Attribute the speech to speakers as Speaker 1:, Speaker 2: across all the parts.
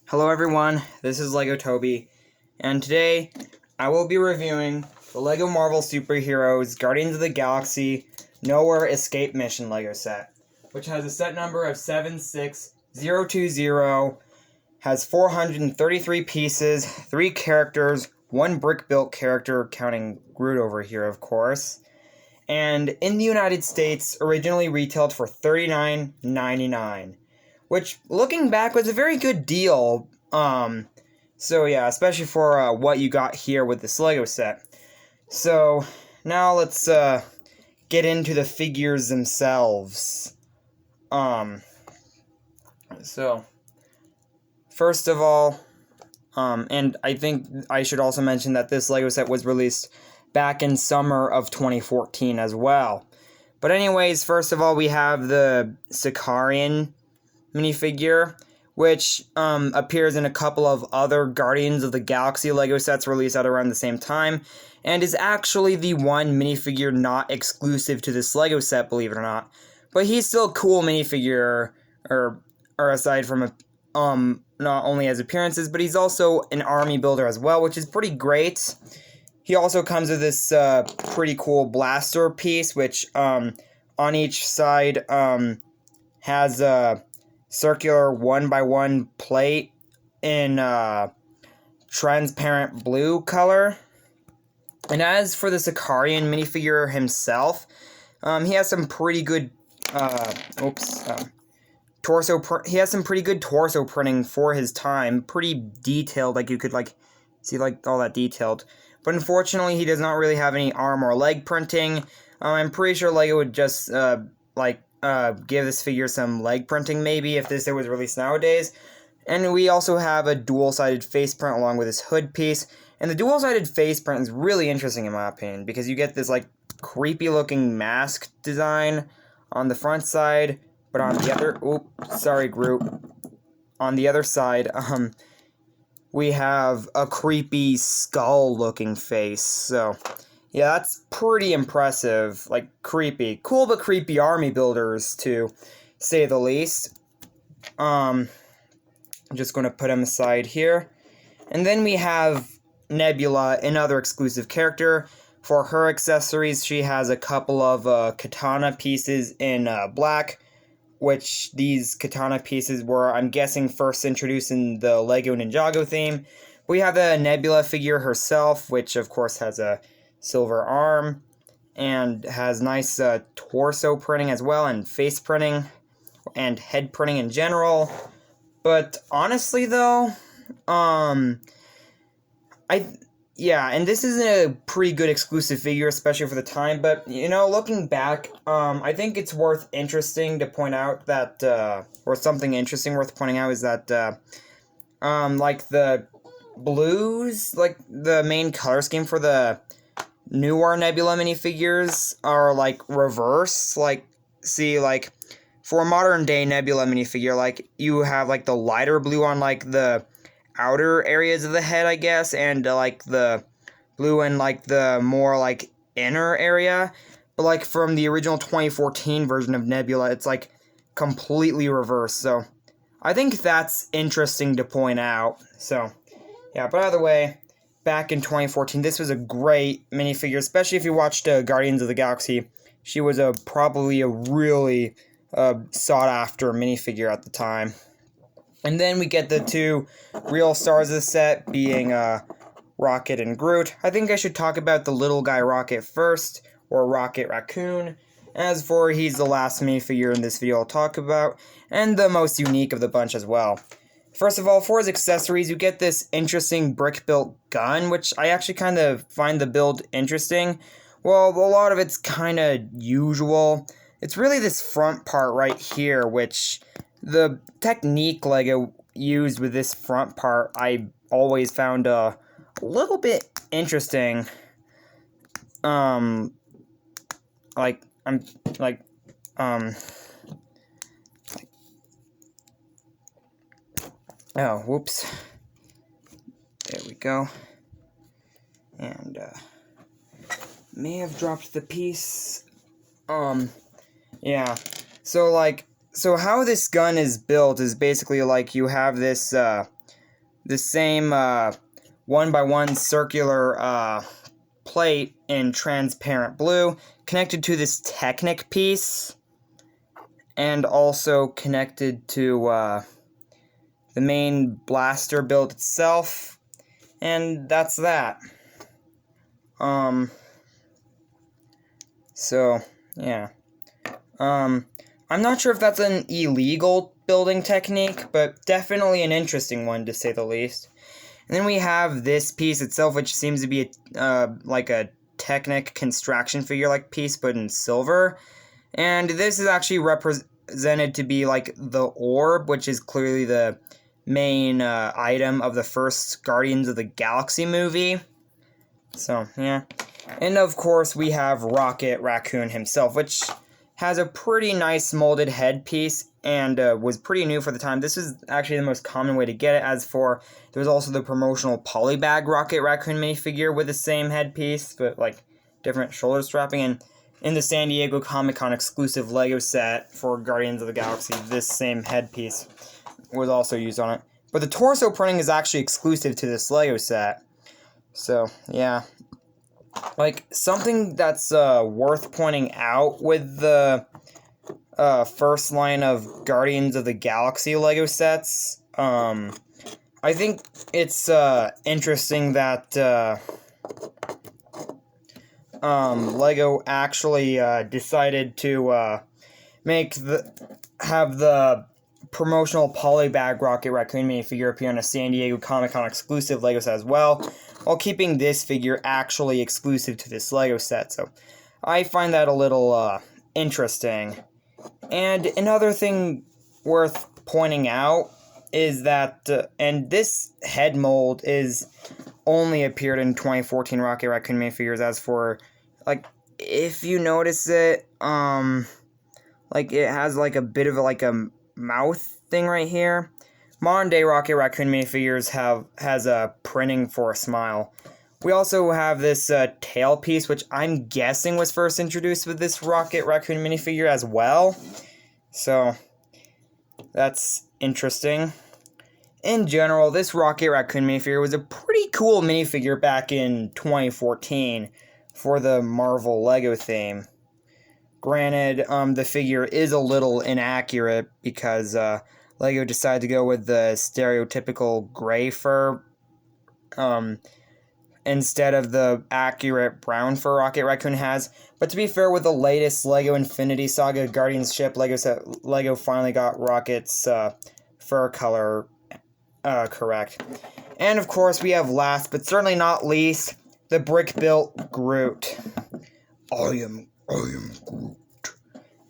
Speaker 1: Hello everyone, this is LEGO Toby, and today I will be reviewing the LEGO Marvel Superheroes Guardians of the Galaxy Knowhere Escape Mission LEGO set, which has a set number of 76020, has 433 pieces, 3 characters, 1 brick-built character, counting Groot over here of course, and in the United States originally retailed for $39.99. Which, looking back, was a very good deal. So yeah, especially for what you got here with this LEGO set. So, now let's get into the figures themselves. So, first of all, and I think I should also mention that this LEGO set was released back in summer of 2014 as well. But anyways, first of all, we have the Sicarian minifigure, which appears in a couple of other Guardians of the Galaxy LEGO sets released at around the same time, and is actually the one minifigure not exclusive to this LEGO set, believe it or not. But he's still a cool minifigure, or aside from not only as appearances, but he's also an army builder as well, which is pretty great. He also comes with this pretty cool blaster piece, which on each side has a circular 1x1 plate in transparent blue color. And as for the Sicarian minifigure himself, he has some pretty good he has some pretty good torso printing for his time. Pretty detailed, like you could see all that detailed. But unfortunately, he does not really have any arm or leg printing. I'm pretty sure LEGO would just give this figure some leg printing maybe if this was released nowadays. And we also have a dual-sided face print along with this hood piece. And the dual-sided face print is really interesting in my opinion, because you get this creepy looking mask design on the front side, but on the other sorry Groot. On the other side, we have a creepy skull looking face. So yeah, that's pretty impressive. Creepy. Cool but creepy army builders, to say the least. I'm just going to put him aside here. And then we have Nebula, another exclusive character. For her accessories, she has a couple of katana pieces in black, which these katana pieces were, I'm guessing, first introduced in the LEGO Ninjago theme. We have the Nebula figure herself, which of course has a silver arm, and has nice torso printing as well, and face printing, and head printing in general. But honestly though, and this is a pretty good exclusive figure, especially for the time, but, looking back, I think it's interesting to point out that, or something interesting worth pointing out is that, the blues, the main color scheme for the Knowhere Nebula minifigures are, reverse. For a modern day Nebula minifigure, you have, the lighter blue on, the outer areas of the head, I guess, and, the blue in, the more, inner area. But, from the original 2014 version of Nebula, it's, completely reversed. So, I think that's interesting to point out. So, yeah, but either way, back in 2014, this was a great minifigure, especially if you watched Guardians of the Galaxy. She was probably a really sought-after minifigure at the time. And then we get the two real stars of the set, being Rocket and Groot. I think I should talk about the little guy Rocket first, or Rocket Raccoon. As for he's the last minifigure in this video I'll talk about, and the most unique of the bunch as well. First of all, for his accessories, you get this interesting brick-built gun, which I actually kind of find the build interesting. Well, a lot of it's kind of usual. It's really this front part right here, which the technique LEGO used with this front part I always found a little bit interesting. Oh, whoops. There we go. And, may have dropped the piece. Yeah. So how this gun is built is basically you have this, the same 1x1 circular plate in transparent blue, connected to this Technic piece, and also connected to the main blaster build itself, and that's that. So, yeah. I'm not sure if that's an illegal building technique, but definitely an interesting one, to say the least. And then we have this piece itself, which seems to be like a Technic construction figure-like piece, but in silver. And this is actually represented to be like the orb, which is clearly the main item of the first Guardians of the Galaxy movie. So, yeah. And of course, we have Rocket Raccoon himself, which has a pretty nice molded headpiece and was pretty new for the time. This is actually the most common way to get it. As for, there's also the promotional polybag Rocket Raccoon minifigure with the same headpiece, but like different shoulder strapping. And in the San Diego Comic-Con exclusive Lego set for Guardians of the Galaxy, this same headpiece was also used on it. But the torso printing is actually exclusive to this Lego set. So, yeah. Like, something that's worth pointing out with the first line of Guardians of the Galaxy Lego sets, I think it's interesting that Lego actually decided to have the promotional polybag Rocket Raccoon minifigure appear on a San Diego Comic-Con exclusive Lego set as well, while keeping this figure actually exclusive to this Lego set. So I find that a little interesting. And another thing worth pointing out is that, and this head mold is only appeared in 2014 Rocket Raccoon minifigures. As for, like, if you notice it, like, it has like a bit of a mouth thing right here. Modern day Rocket Raccoon minifigures has a printing for a smile. We also have this tail piece, which I'm guessing was first introduced with this Rocket Raccoon minifigure as well. So that's interesting. In general, this Rocket Raccoon minifigure was a pretty cool minifigure back in 2014 for the Marvel Lego theme. Granted, the figure is a little inaccurate because Lego decided to go with the stereotypical gray fur instead of the accurate brown fur Rocket Raccoon has. But to be fair, with the latest Lego Infinity Saga Guardians ship, Lego finally got Rocket's fur color correct. And of course, we have last but certainly not least, the brick-built Groot. I am Groot.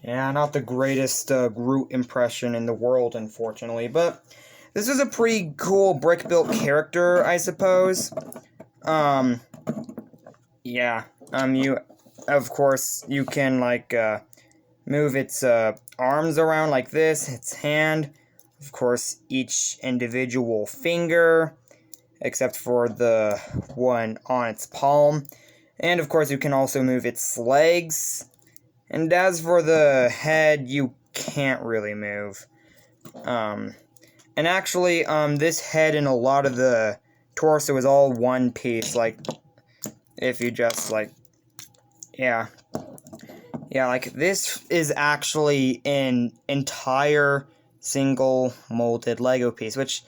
Speaker 1: Yeah, not the greatest Groot impression in the world, unfortunately, but this is a pretty cool brick-built character, I suppose. Yeah, of course, you can, like, move its arms around like this, its hand, of course, each individual finger, except for the one on its palm, and of course, you can also move its legs. And as for the head, you can't really move. And actually, this head and a lot of the torso is all one piece. Like, if you just, like, yeah. Yeah, like, this is actually an entire single molded Lego piece, which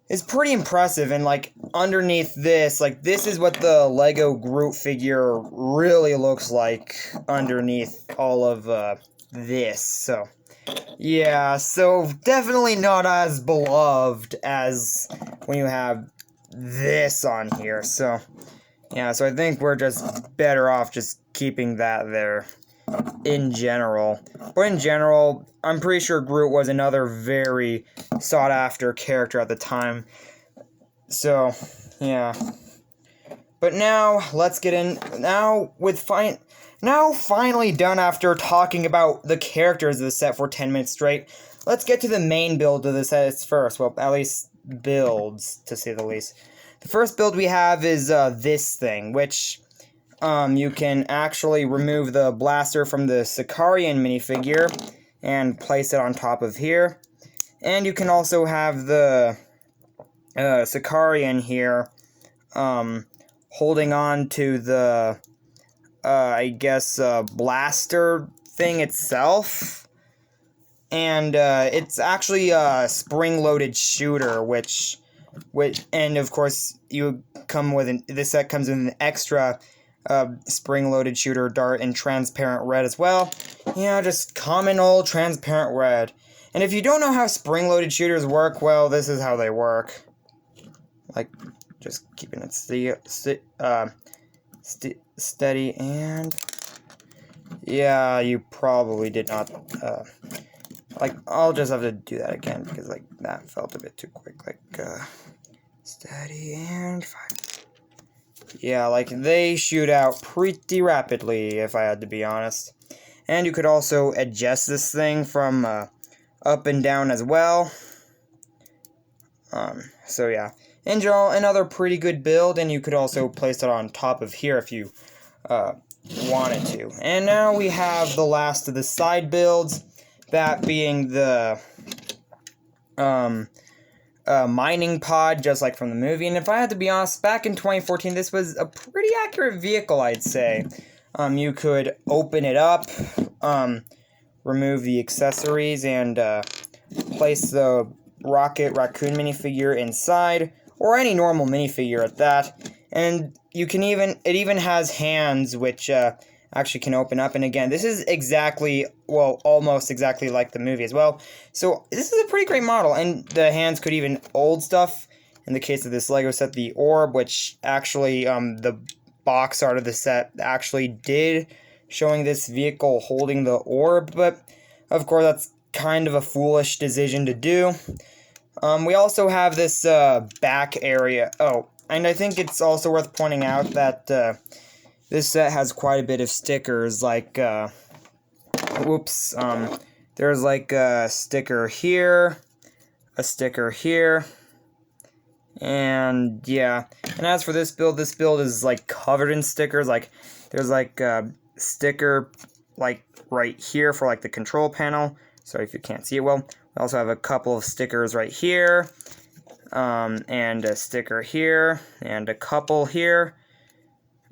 Speaker 1: is pretty impressive. And, like, underneath this, like, this is what the Lego Groot figure really looks like underneath all of this. So, yeah, so definitely not as beloved as when you have this on here. So, yeah, so I think we're just better off just keeping that there in general. But in general, I'm pretty sure Groot was another very sought-after character at the time. So, yeah. But now, let's get in. Now, finally done after talking about the characters of the set for 10 minutes straight, let's get to the main build of the set first. Well, at least builds, to say the least. The first build we have is this thing, which you can actually remove the blaster from the Sicarian minifigure and place it on top of here. And you can also have the Sicarian here, holding on to the, I guess, blaster thing itself. And it's actually a spring-loaded shooter, and of course you come with this set comes with an extra spring-loaded shooter dart in transparent red as well. Yeah, just common old transparent red. And if you don't know how spring-loaded shooters work, well, this is how they work. Like, just keeping it steady, and yeah, you probably did not. Like, I'll just have to do that again because, like, that felt a bit too quick. Like, steady and fire. Yeah, like, they shoot out pretty rapidly, if I had to be honest. And you could also adjust this thing from up and down as well. So yeah. In general, another pretty good build, and you could also place it on top of here if you wanted to. And now we have the last of the side builds. That being the mining pod, just like from the movie. And if I had to be honest, back in 2014, this was a pretty accurate vehicle, I'd say. You could open it up, remove the accessories, and place the Rocket Raccoon minifigure inside, or any normal minifigure at that. And you can it even has hands, which actually can open up. And again, this is exactly, well, almost exactly like the movie as well. So this is a pretty great model, and the hands could even hold stuff. In the case of this Lego set, the orb, which actually the box art of the set actually did, showing this vehicle holding the orb, but of course that's kind of a foolish decision to do. We also have this back area. Oh, and I think it's also worth pointing out that this set has quite a bit of stickers, like, there's like a sticker here, and yeah. And as for this build is like covered in stickers. Like, there's like a sticker like right here for like the control panel. Sorry if you can't see it well. We also have a couple of stickers right here, and a sticker here, and a couple here.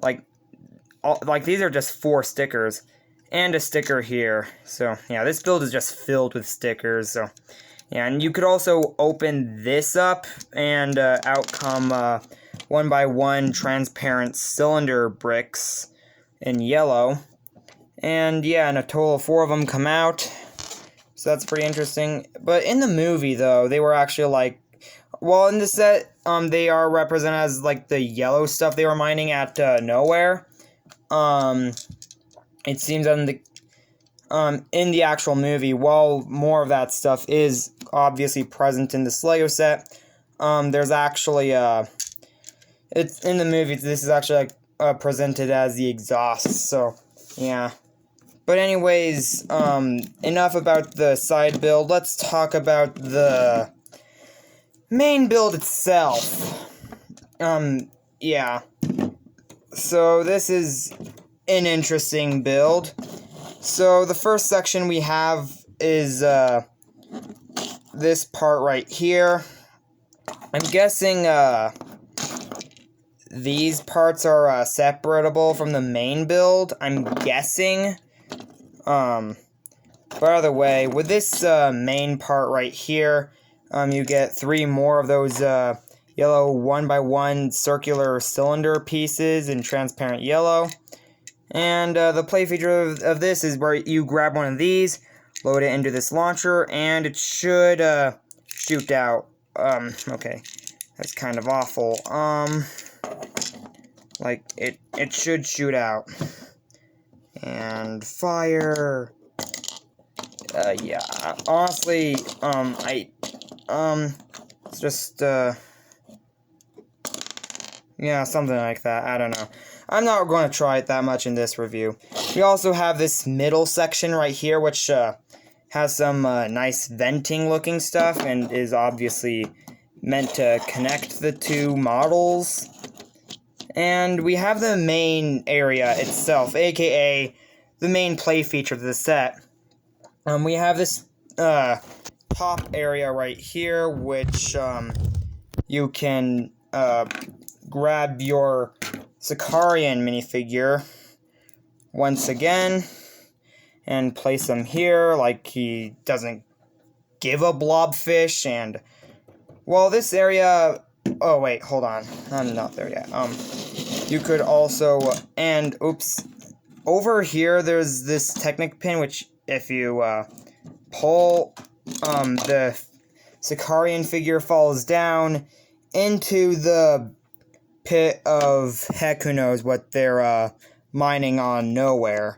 Speaker 1: Like these are just 4 stickers, and a sticker here. So yeah, this build is just filled with stickers. So yeah, and you could also open this up, and out come 1x1 transparent cylinder bricks in yellow. And yeah, and a total of 4 of them come out. So that's pretty interesting. But in the movie, though, they were actually like, well, in the set, they are represented as like the yellow stuff they were mining at Knowhere. It seems in the actual movie, while more of that stuff is obviously present in this Lego set, there's actually, it's in the movie, this is actually, like, presented as the exhaust, so, yeah. But anyways, enough about the side build, let's talk about the main build itself. Yeah. So this is an interesting build. So the first section we have is this part right here. I'm guessing these parts are separable from the main build. I'm guessing. By the way, with this main part right here, you get 3 more of those yellow 1x1 circular cylinder pieces in transparent yellow. And the play feature of this is where you grab one of these, load it into this launcher, and it should shoot out. Okay, that's kind of awful. Like, it should shoot out. And fire. Yeah, honestly, it's just, yeah, something like that, I don't know. I'm not going to try it that much in this review. We also have this middle section right here, which has some nice venting looking stuff, and is obviously meant to connect the 2 models. And we have the main area itself, aka the main play feature of the set. We have this top area right here, which you can grab your Sicarian minifigure once again and place him here, like he doesn't give a blobfish. And well, this area, oh wait, hold on, I'm not there yet. You could also, and oops, over here there's this Technic pin, which if you pull, the Sicarian figure falls down into the pit of heck who knows what they're mining on Knowhere.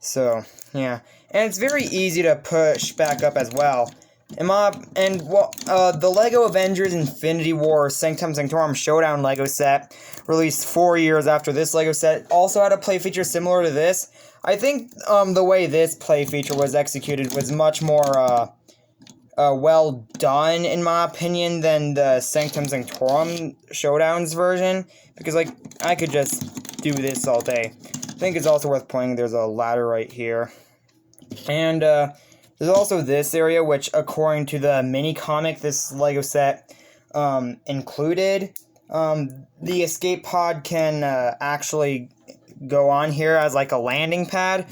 Speaker 1: So yeah, and it's very easy to push back up as well. The Lego Avengers Infinity War Sanctum Sanctorum Showdown Lego set, released 4 years after this Lego set, also had a play feature similar to this. I think the way this play feature was executed was much more well done, in my opinion, than the Sanctum Sanctorum Showdowns version, because like I could just do this all day. I think it's also worth pointing there's a ladder right here, and there's also this area, which, according to the mini comic this Lego set included, the escape pod can actually go on here as like a landing pad,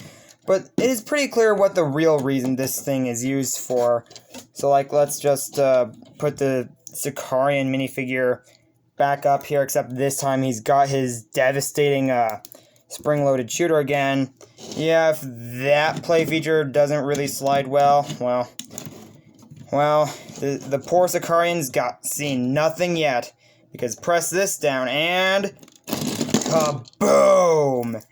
Speaker 1: but it is pretty clear what the real reason this thing is used for. So, like, let's just put the Sicarian minifigure back up here, except this time he's got his devastating spring-loaded shooter again. Yeah, if that play feature doesn't really slide well, the poor Sicarian's got seen nothing yet, because press this down and kaboom!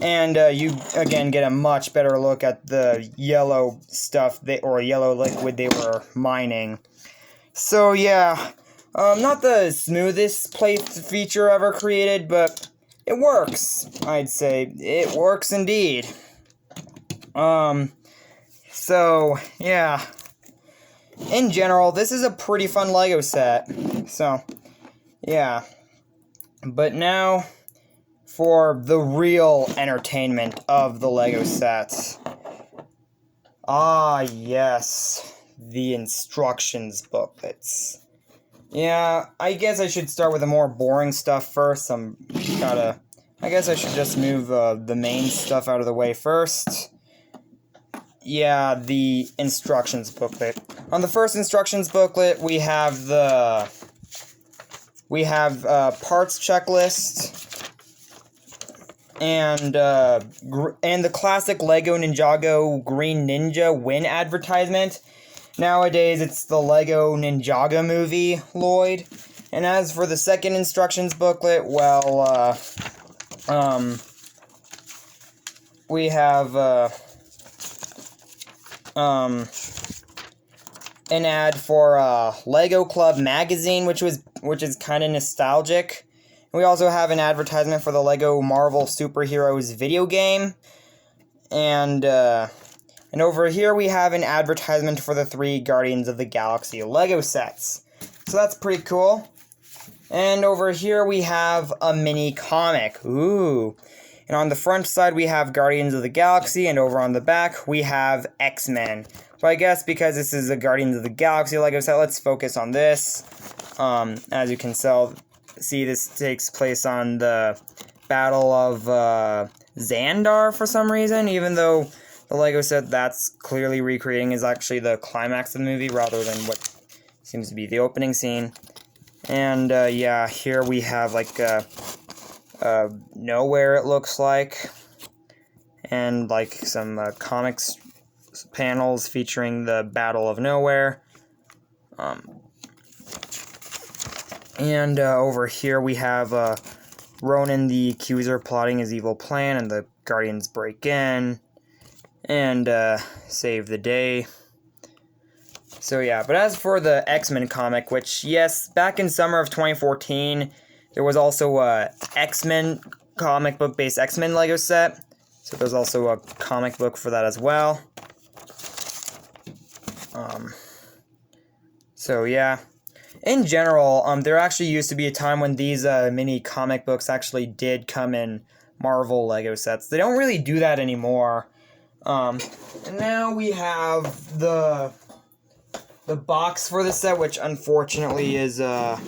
Speaker 1: And you again get a much better look at the yellow stuff or yellow liquid they were mining. So yeah, not the smoothest play feature ever created, but it works, I'd say. It works indeed. So, yeah. In general, this is a pretty fun Lego set. So, yeah. But now, for the real entertainment of the Lego sets. Ah, yes. The instructions booklets. Yeah, I guess I should start with the more boring stuff first. I guess I should just move the main stuff out of the way first. Yeah, the instructions booklet. On the first instructions booklet, we have parts checklist and the classic Lego Ninjago Green Ninja Win advertisement. Nowadays, it's the Lego Ninjago movie, Lloyd. And as for the second instructions booklet, well, we have, an ad for, Lego Club magazine, which is kind of nostalgic. And we also have an advertisement for the Lego Marvel Superheroes video game. And over here we have an advertisement for the 3 Guardians of the Galaxy Lego sets. So that's pretty cool. And over here we have a mini comic. Ooh. And on the front side we have Guardians of the Galaxy, and over on the back we have X-Men. But I guess because this is a Guardians of the Galaxy Lego set, let's focus on this. As you can see, this takes place on the Battle of Xandar for some reason, even though the Lego set that's clearly recreating is actually the climax of the movie rather than what seems to be the opening scene. And yeah, here we have like Knowhere, it looks like, and like some comics panels featuring the Battle of Knowhere. And over here we have Ronan the Accuser plotting his evil plan, and the Guardians break in and save the day. So yeah, but as for the X-Men comic, which, yes, back in summer of 2014, there was also a X-Men comic book based X-Men Lego set. So there's also a comic book for that as well. So yeah. In general, there actually used to be a time when these mini comic books actually did come in Marvel Lego sets. They don't really do that anymore. And now we have the the box for the set, which unfortunately is a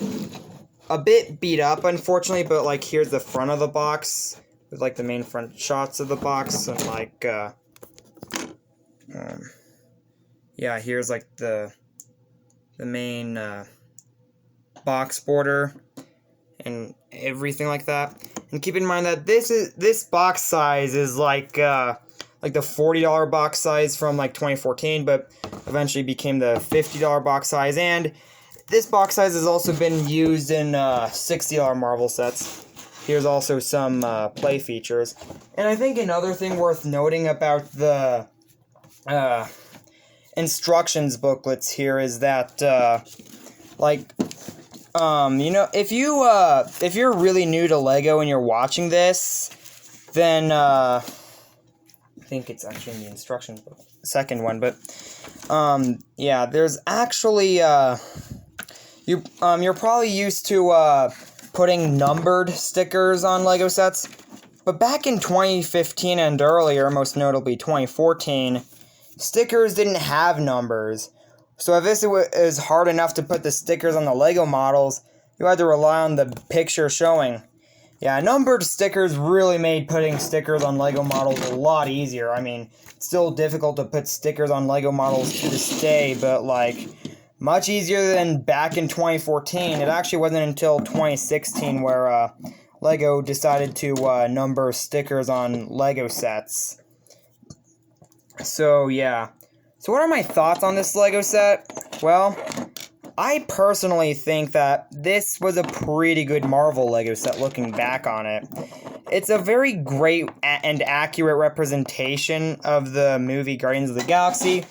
Speaker 1: bit beat up, unfortunately, but like here's the front of the box with like the main front shots of the box, and like yeah, here's like the main box border and everything like that. And keep in mind that this box size is like the $40 box size from like 2014, but eventually became the $50 box size. And this box size has also been used in $60 Marvel sets. Here's also some play features. And I think another thing worth noting about the instructions booklets here is that you know, if you're really new to Lego and you're watching this, then I think it's actually in the instructions book, second one, but yeah, there's actually you're probably used to putting numbered stickers on Lego sets, but back in 2015 and earlier, most notably 2014, stickers didn't have numbers. So if this is hard enough to put the stickers on the Lego models, you had to rely on the picture showing. Yeah, numbered stickers really made putting stickers on Lego models a lot easier. I mean, it's still difficult to put stickers on Lego models to this day, but like, much easier than back in 2014. It actually wasn't until 2016 where Lego decided to number stickers on Lego sets. So yeah. So what are my thoughts on this Lego set? Well, I personally think that this was a pretty good Marvel Lego set looking back on it. It's a very great and accurate representation of the movie Guardians of the Galaxy.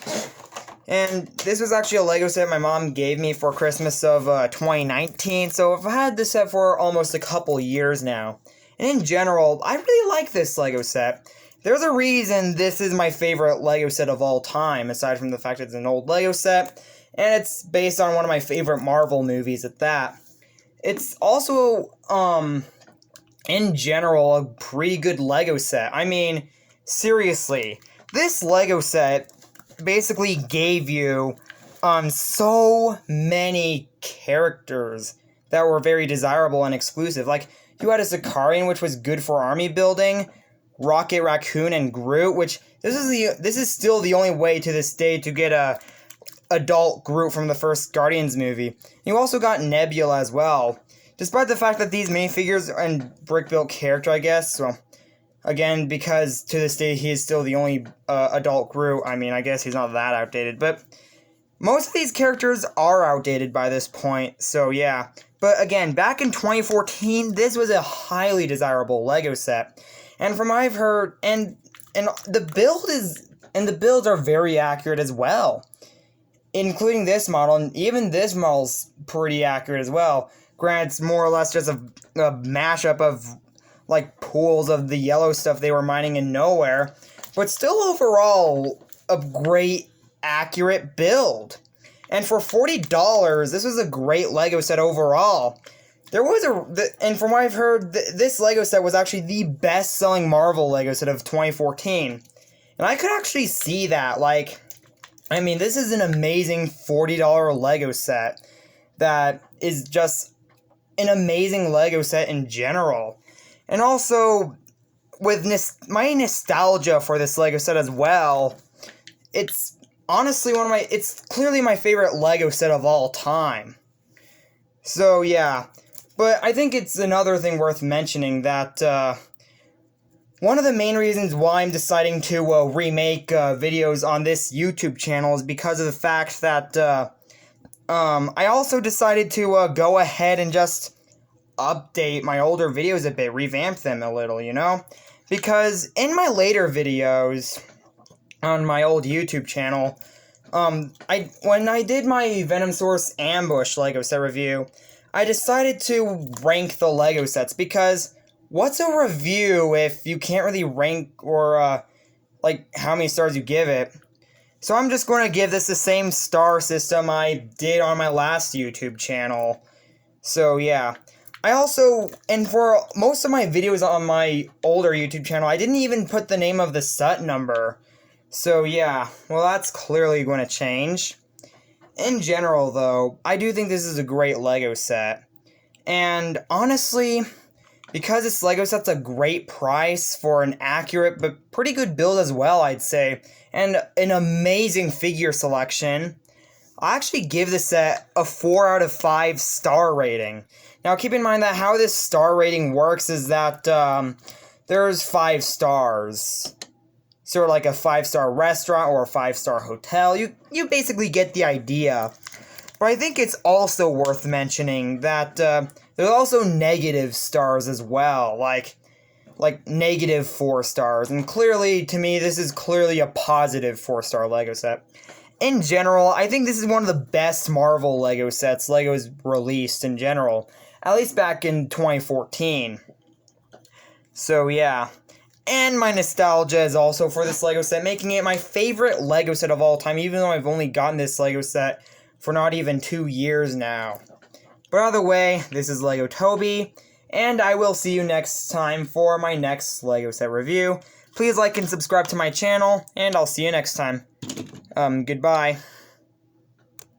Speaker 1: And this was actually a Lego set my mom gave me for Christmas of 2019, so I've had this set for almost a couple years now. And in general, I really like this Lego set. There's a reason this is my favorite Lego set of all time, aside from the fact that it's an old Lego set, and it's based on one of my favorite Marvel movies at that. It's also, in general, a pretty good Lego set. I mean, seriously, this Lego set basically gave you, so many characters that were very desirable and exclusive. Like, you had a Sicarian, which was good for army building, Rocket Raccoon, and Groot, which this is still the only way to this day to get a adult Groot from the first Guardians movie. You also got Nebula as well. Despite the fact that these minifigures and brick-built character, I guess, well, again, because to this day he is still the only adult Groot, I mean, I guess he's not that outdated, but most of these characters are outdated by this point, so yeah. But again, back in 2014, this was a highly desirable Lego set. And from what I've heard, and the builds are very accurate as well, including this model, and even this model's pretty accurate as well. Granted, it's more or less just a mashup of like pools of the yellow stuff they were mining in Knowhere, but still overall a great accurate build. And for $40, this was a great Lego set overall. There was and from what I've heard, this Lego set was actually the best-selling Marvel Lego set of 2014. And I could actually see that. Like, I mean, this is an amazing $40 Lego set that is just an amazing Lego set in general. And also, with my nostalgia for this Lego set as well, it's honestly it's clearly my favorite Lego set of all time. So, yeah. But I think it's another thing worth mentioning that one of the main reasons why I'm deciding to remake videos on this YouTube channel is because of the fact that I also decided to go ahead and just update my older videos a bit, revamp them a little, you know? Because in my later videos on my old YouTube channel, when I did my Venom Source Ambush Lego set review, I decided to rank the Lego sets, because what's a review if you can't really rank or, like, how many stars you give it? So I'm just going to give this the same star system I did on my last YouTube channel. So, yeah. I also, and for most of my videos on my older YouTube channel, I didn't even put the name of the set number. So, yeah. Well, that's clearly going to change. In general, though, I do think this is a great LEGO set. And honestly, because this LEGO set's a great price for an accurate but pretty good build as well, I'd say, and an amazing figure selection, I actually give this set a 4 out of 5 star rating. Now, keep in mind that how this star rating works is that there's 5 stars. Sort of like a 5-star restaurant or a 5-star hotel. You basically get the idea. But I think it's also worth mentioning that there's also negative stars as well, like negative 4 stars. And clearly, to me, this is clearly a positive 4-star LEGO set. In general, I think this is one of the best Marvel LEGO sets LEGO has released in general, at least back in 2014. So yeah. And my nostalgia is also for this LEGO set, making it my favorite LEGO set of all time, even though I've only gotten this LEGO set for not even 2 years now. But either way, this is LEGO Toby, and I will see you next time for my next LEGO set review. Please like and subscribe to my channel, and I'll see you next time. Goodbye.